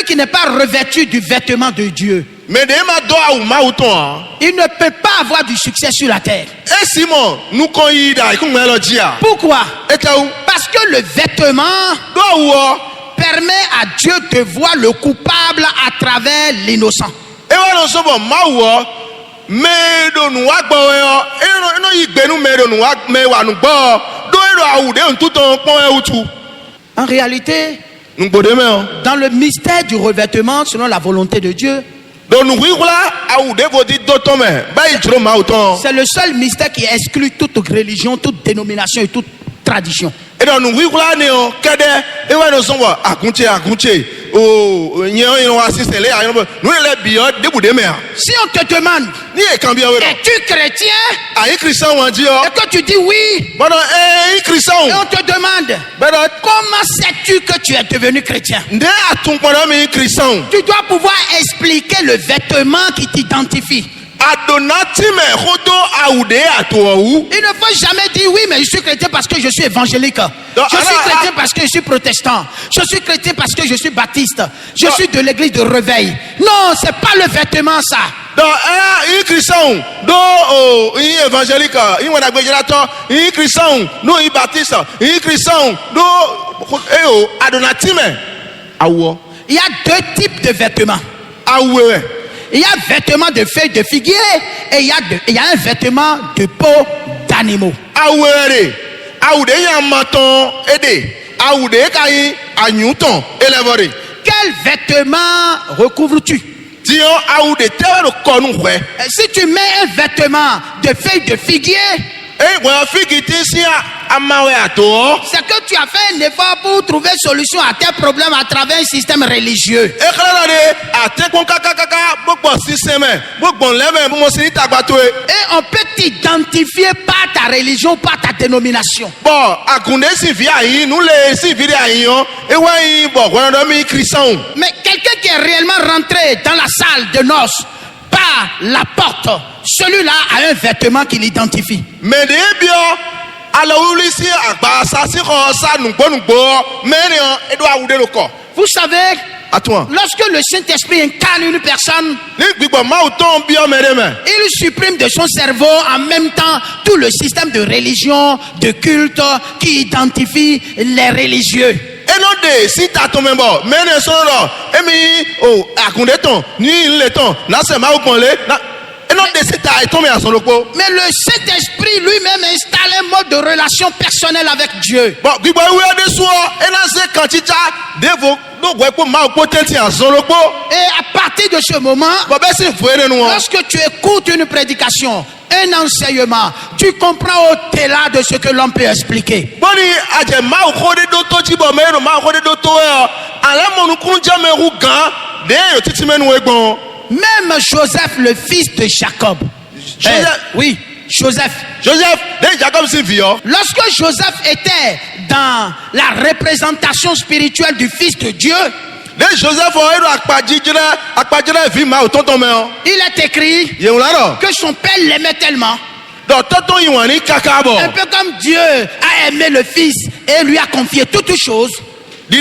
qui n'est pas revêtu du vêtement de Dieu, il ne peut pas avoir du succès sur la terre. Pourquoi? Parce que le vêtement permet à Dieu de voir le coupable à travers l'innocent. En réalité, dans le mystère du revêtement, selon la volonté de Dieu, c'est le seul mystère qui exclut toute religion, toute dénomination et toute tradition. Si on te demande, es-tu chrétien? Et que tu dis oui, et on te demande, comment sais-tu que tu es devenu chrétien? Tu dois pouvoir expliquer le vêtement qui t'identifie. Il ne faut jamais dire oui, mais je suis chrétien parce que je suis évangélique. Je suis chrétien parce que je suis protestant. Je suis chrétien parce que je suis baptiste. Je suis de l'église de réveil. Non, c'est pas le vêtement ça. Il y a deux types de vêtements. Il y a un vêtement de feuilles de figuier et il y a un vêtement de peau d'animaux. Quel vêtement recouvres-tu? Si tu mets un vêtement de feuilles de figuier, c'est que tu as fait un effort pour trouver solution à tes problèmes à travers un système religieux. Et on peut t'identifier par ta religion, par ta dénomination. Mais quelqu'un qui est réellement rentré dans la salle de noces par la porte, celui-là a un vêtement qui l'identifie. Vous savez, lorsque le Saint-Esprit incarne une personne, il supprime de son cerveau en même temps tout le système de religion, de culte qui identifie les religieux. Mais le Saint-Esprit lui-même installe un mode de relation personnelle avec Dieu. Et à partir de ce moment, lorsque tu écoutes une prédication, un enseignement, tu comprends au-delà de ce que l'homme peut expliquer. Même Joseph, le fils de Jacob. Oui, Joseph. Lorsque Joseph était dans la représentation spirituelle du Fils de Dieu, il est écrit que son père l'aimait tellement, un peu comme Dieu a aimé le Fils et lui a confié toutes choses. Et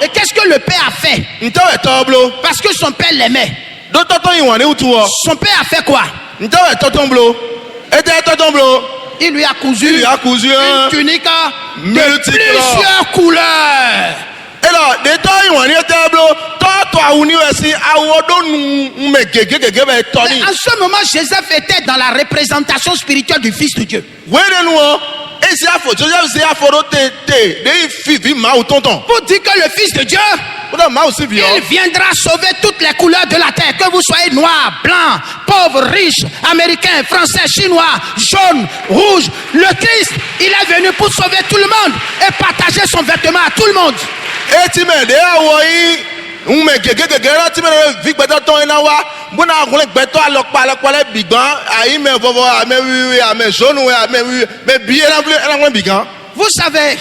qu'est-ce que le père a fait? Parce que son père l'aimait. Son père a fait quoi? Il lui a cousu une tunique de plusieurs couleurs. Mais en ce moment, Joseph était dans la représentation spirituelle du Fils de Dieu. Pour dire que le Fils de Dieu, il viendra sauver toutes les couleurs de la terre, que vous soyez noir, blanc, pauvre, riche, américain, français, chinois, jaune, rouge. Le Christ, il est venu pour sauver tout le monde et partager son vêtement à tout le monde. Vous savez,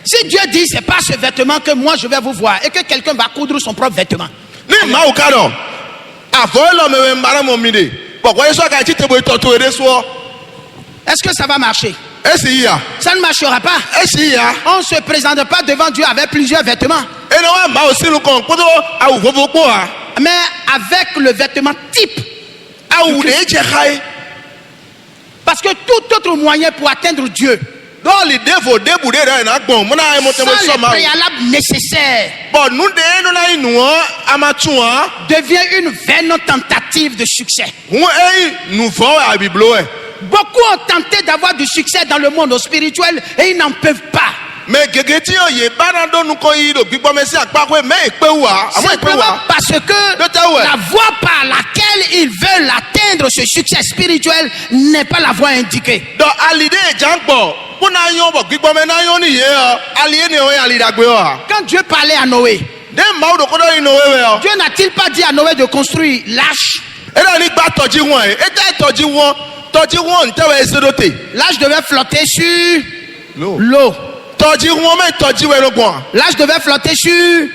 si Dieu dit c'est pas ce vêtement que moi je vais vous voir et que quelqu'un va coudre son propre vêtement, est-ce que ça va marcher? Ça ne marchera pas. On ne se présente pas devant Dieu avec plusieurs vêtements. Mais avec le vêtement type. Parce que tout autre moyen pour atteindre Dieu, sans les préalables nécessaires, devient une vaine tentative de succès. Beaucoup ont tenté d'avoir du succès dans le monde spirituel et ils n'en peuvent pas. Simplement parce que la voie par laquelle ils veulent atteindre ce succès spirituel n'est pas la voie indiquée. Quand Dieu parlait à Noé, Dieu n'a-t-il pas dit à Noé de construire l'arche? L'arche devait flotter sur l'eau. L'arche devait flotter sur l'eau.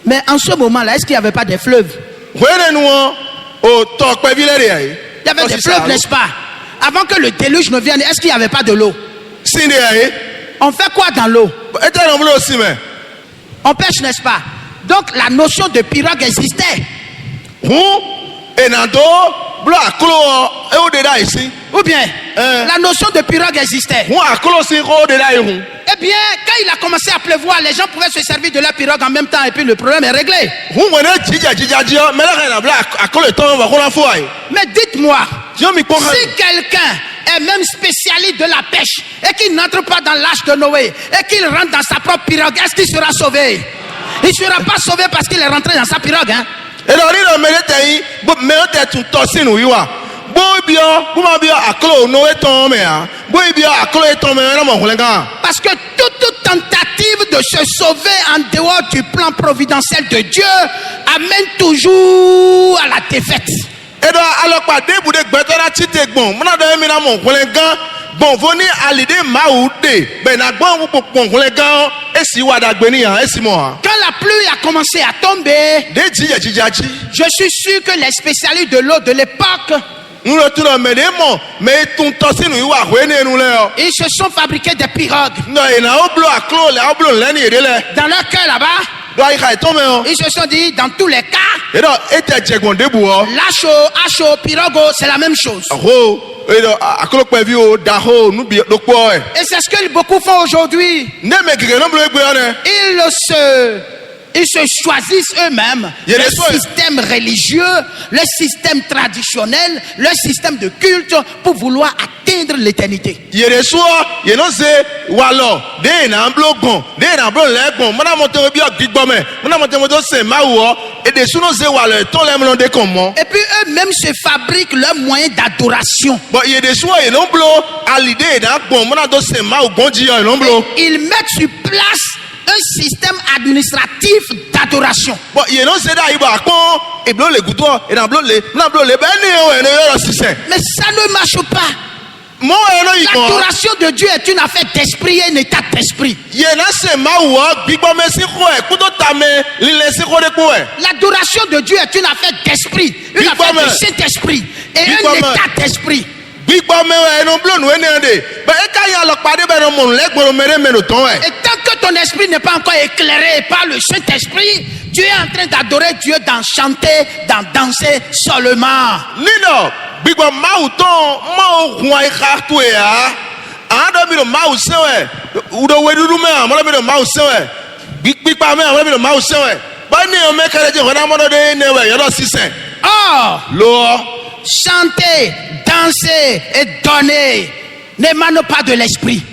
Mais en ce moment-là, est-ce qu'il n'y avait pas des fleuves? Il y avait des fleuves, n'est-ce pas? Avant que le déluge ne vienne, est-ce qu'il n'y avait pas de l'eau? On fait quoi dans l'eau? On pêche, n'est-ce pas? Donc la notion de pirogue existait. Ou bien la notion de pirogue existait. Eh bien, quand il a commencé à pleuvoir, les gens pouvaient se servir de la pirogue en même temps et puis le problème est réglé. Mais dites-moi, si quelqu'un est même spécialiste de la pêche et qu'il n'entre pas dans l'arche de Noé et qu'il rentre dans sa propre pirogue, est-ce qu'il sera sauvé? Il ne sera pas sauvé parce qu'il est rentré dans sa pirogue, hein? Parce que toute tentative de se sauver en dehors du plan providentiel de Dieu amène toujours à la défaite. Quand la pluie a commencé à tomber, je suis sûr que les spécialistes de l'eau de l'époque, ils se sont fabriqués des pirogues. Dans leur cœur là-bas, ils se sont dit, dans tous les cas, l'âcho, pirogue, c'est la même chose. Et c'est ce que beaucoup font aujourd'hui. Ils se choisissent eux-mêmes le système religieux, le système traditionnel, le système de culte pour vouloir atteindre l'éternité. Et puis eux-mêmes se fabriquent leurs moyens d'adoration. Ils mettent sur place un système administratif d'adoration. Mais ça ne marche pas. L'adoration de Dieu est une affaire d'esprit et un état d'esprit. L'adoration de Dieu est une affaire d'esprit, une affaire de Saint-Esprit et un état d'esprit. Et tant que ton esprit n'est pas encore éclairé par le Saint-Esprit, tu es en train d'adorer Dieu, d'en chanter, d'en danser seulement. Chanter, danser et donner n'émane pas de l'esprit.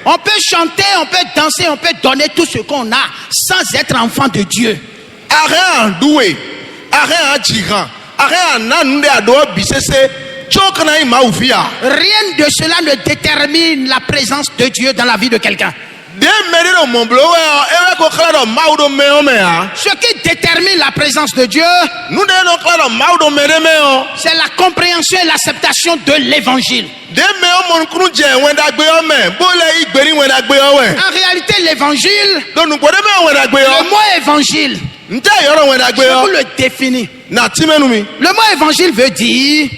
On peut chanter, on peut danser, on peut donner tout ce qu'on a sans être enfant de Dieu. Rien de cela ne détermine la présence de Dieu dans la vie de quelqu'un. Ce qui détermine la présence de Dieu, c'est la compréhension et l'acceptation de l'évangile. En réalité, l'évangile, le mot évangile, je vous le définis. Le mot évangile veut dire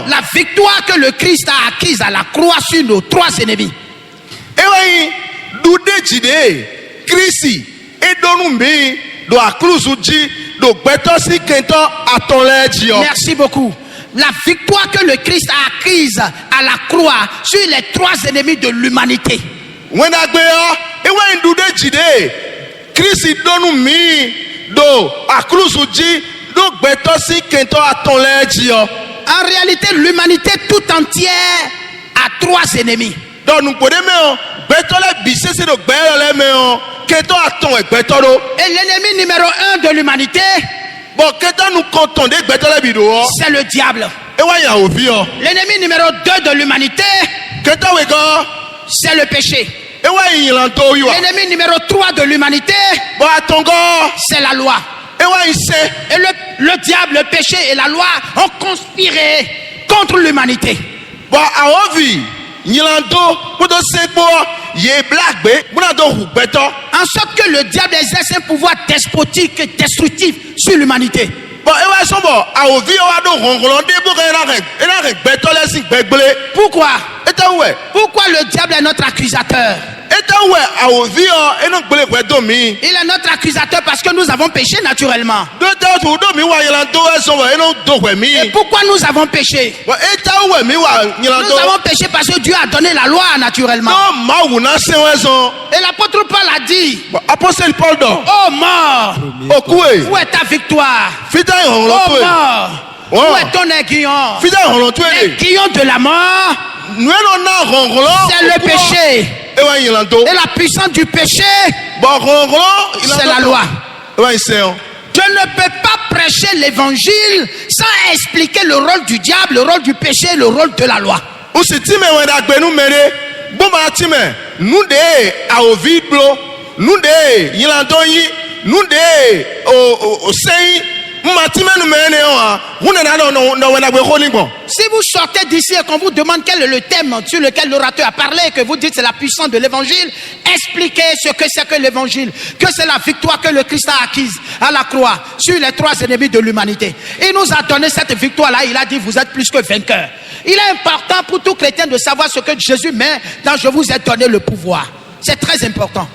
la victoire que le Christ a acquise à la croix sur nos trois ennemis. Merci beaucoup. La victoire que le Christ a acquise à la croix sur les trois ennemis de l'humanité. En réalité, l'humanité tout entière a trois ennemis. Et l'ennemi numéro 1 de l'humanité, c'est le diable. L'ennemi numéro 2 de l'humanité, c'est le péché. L'ennemi numéro 3 de l'humanité, c'est la loi. Et le diable, le péché et la loi ont conspiré contre l'humanité. En sorte que le diable exerce un pouvoir despotique et destructif sur l'humanité. Pourquoi? Pourquoi le diable est notre accusateur? Il est notre accusateur parce que nous avons péché naturellement. Et pourquoi nous avons péché? Nous avons péché parce que Dieu a donné la loi naturellement. Et l'apôtre Paul a dit: oh mort, où est ta victoire? Oh mort, où est ton aiguillon? L'aiguillon de la mort, c'est le péché. Et la puissance du péché, c'est la loi. Je ne peux pas prêcher l'évangile sans expliquer le rôle du diable, le rôle du péché, le rôle de la loi. Si vous sortez d'ici et qu'on vous demande quel est le thème sur lequel l'orateur a parlé et que vous dites c'est la puissance de l'évangile, expliquez ce que c'est que l'évangile, que c'est la victoire que le Christ a acquise à la croix sur les trois ennemis de l'humanité. Il nous a donné cette victoire-là, il a dit vous êtes plus que vainqueurs. Il est important pour tout chrétien de savoir ce que Jésus met dans je vous ai donné le pouvoir. C'est très important.